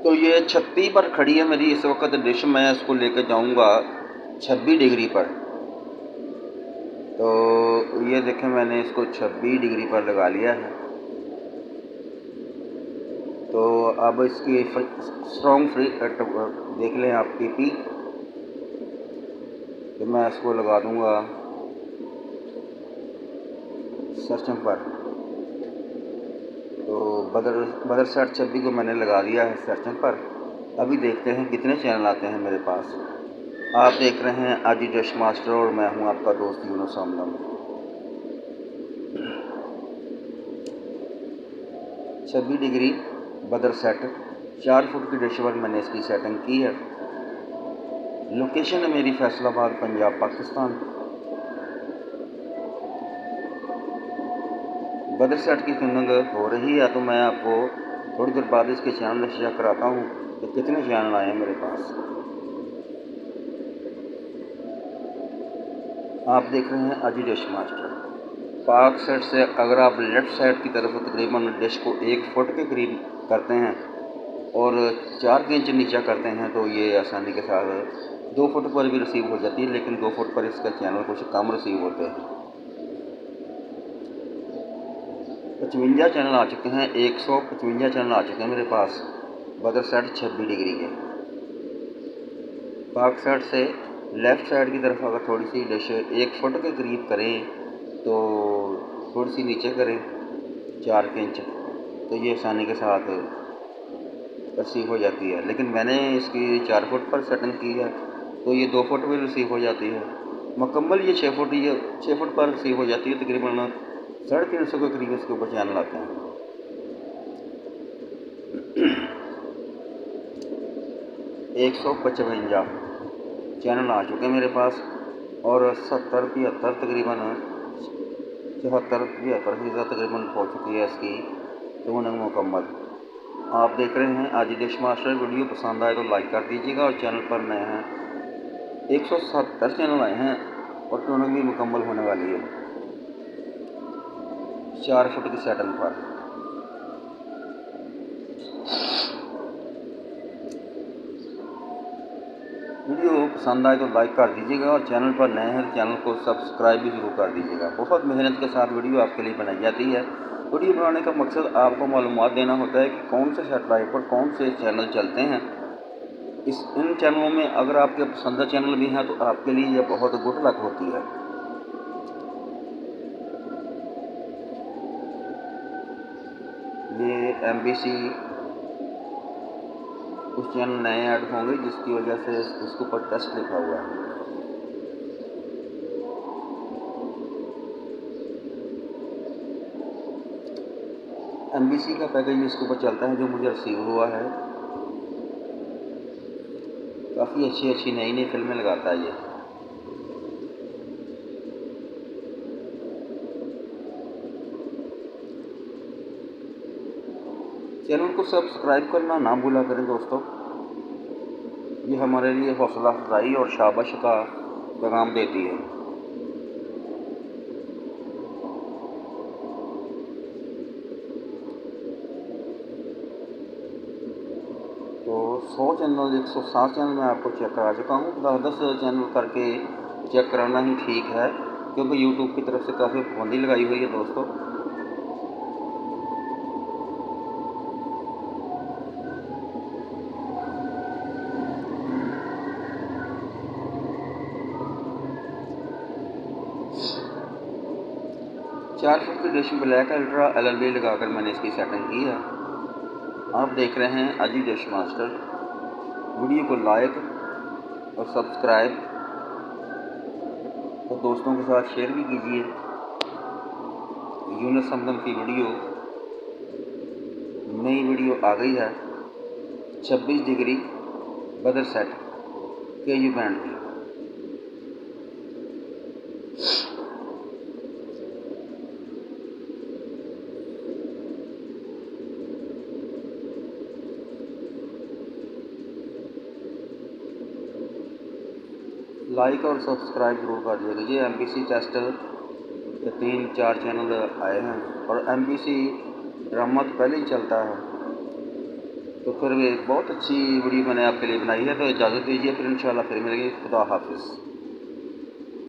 तो ये 36 पर खड़ी है मेरी इस वक्त डिश। मैं इसको लेकर जाऊंगा 26 डिग्री पर। तो ये देखें, मैंने इसको 26 डिग्री पर लगा लिया है। तो अब इसकी स्ट्रॉन्ग फ्री देख लें आप पीपी। तो मैं इसको लगा दूंगा सर्चम पर। तो बदर सेट 26 को मैंने लगा दिया है सर्चम पर। अभी देखते हैं कितने चैनल आते हैं मेरे पास। आप देख रहे हैं आजी डिश मास्टर और मैं हूं आपका दोस्त यूनुस हमदम। 26 डिग्री बदर सेट 4 फुट की डिश पर मैंने इसकी सेटिंग की है। लोकेशन है मेरी फैसलाबाद, पंजाब, पाकिस्तान। बदर सेट की ट्यूनिंग हो रही है तो मैं आपको थोड़ी देर बाद इसके चैनल चेक कराता हूँ कि कितने चैनल आए हैं मेरे पास। आप देख रहे हैं आजी डिश मास्टर। पाक साइड से अगर आप लेफ़्ट साइड की तरफ तकरीबन डिश को 1 फुट के करीब करते हैं और 4 इंच नीचा करते हैं तो ये आसानी के साथ 2 फुट पर भी रिसीव हो जाती है, लेकिन 2 फुट पर इसका चैनल कुछ कम रिसीव होते हैं। 55 चैनल आ चुके हैं, 155 चैनल आ चुके हैं मेरे पास बदर साइड 26 डिग्री के। पाक साइड से लेफ़्ट साइड की तरफ अगर थोड़ी सी डिश 1 फुट के करीब करें तो थोड़ी सी नीचे करें 4 इंच, तो ये आसानी के साथ रिसीव हो जाती है। लेकिन मैंने इसकी 4 फुट पर सेटिंग की है तो ये 2 फुट में रिसीव हो जाती है। मुकम्मल ये 6 फुट पर रिसीव हो जाती है। तकरीबन 350 के करीब इसके ऊपर चैनल आते हैं। 155 चैनल आ चुके हैं मेरे पास और 70-75 तकरीबन 74-75% तकरीबन हो चुकी है इसकी ट्यूनिंग मुकम्मल। आप देख रहे हैं आजी डिश मास्टर। वीडियो पसंद आए तो लाइक कर दीजिएगा और चैनल पर नए हैं 170 चैनल आए हैं और ट्यूनिंग भी मुकम्मल होने वाली है 4 फुट की सेटिंग पर। वीडियो पसंद आए तो लाइक कर दीजिएगा और चैनल पर नए हैं तो चैनल को सब्सक्राइब भी ज़रूर कर दीजिएगा। बहुत मेहनत के साथ वीडियो आपके लिए बनाई जाती है। वीडियो बनाने का मकसद आपको मालूमात देना होता है कि कौन से सैटेलाइट पर कौन से चैनल चलते हैं। इन चैनलों में अगर आपके पसंदीदा चैनल भी हैं तो आपके लिए यह बहुत गुड लक होती है। ये MBC कुछ चैनल नए ऐड होंगे जिसकी वजह से इसके ऊपर टेस्ट लिखा हुआ है। MBC का पैकेज इसके ऊपर चलता है जो मुझे रिसीव हुआ है। काफ़ी अच्छी नई फिल्में लगाता है ये। चैनल को सब्सक्राइब करना ना भूला करें दोस्तों। ये हमारे लिए हौसला अफजाई और शाबाश का पैगाम देती है। तो 100 चैनल 107 चैनल मैं आपको चेक करा चुका हूँ। 10-10 चैनल करके चेक कराना ही ठीक है क्योंकि यूट्यूब की तरफ से काफ़ी पाबंदी लगाई हुई है दोस्तों। चार फुट की डिश ब्लैक अल्ट्रा LLD लगाकर मैंने इसकी सेटिंग की है। आप देख रहे हैं आजी डिश मास्टर। वीडियो को लाइक और सब्सक्राइब और दोस्तों के साथ शेयर भी कीजिए। यूनुस हमदम की नई वीडियो आ गई है 26 डिग्री बदर सेट KU बैंड की। लाइक और सब्सक्राइब जरूर कर दीजिएगा। ये MBC टेस्टर के 3-4 चैनल आए हैं और MBC ड्रामा तो पहले ही चलता है तो फिर भी बहुत अच्छी वीडियो मैंने आपके लिए बनाई है, तो इजाज़त दीजिए, फिर इंशाल्लाह फिर मिलेंगे। खुदा हाफिज़।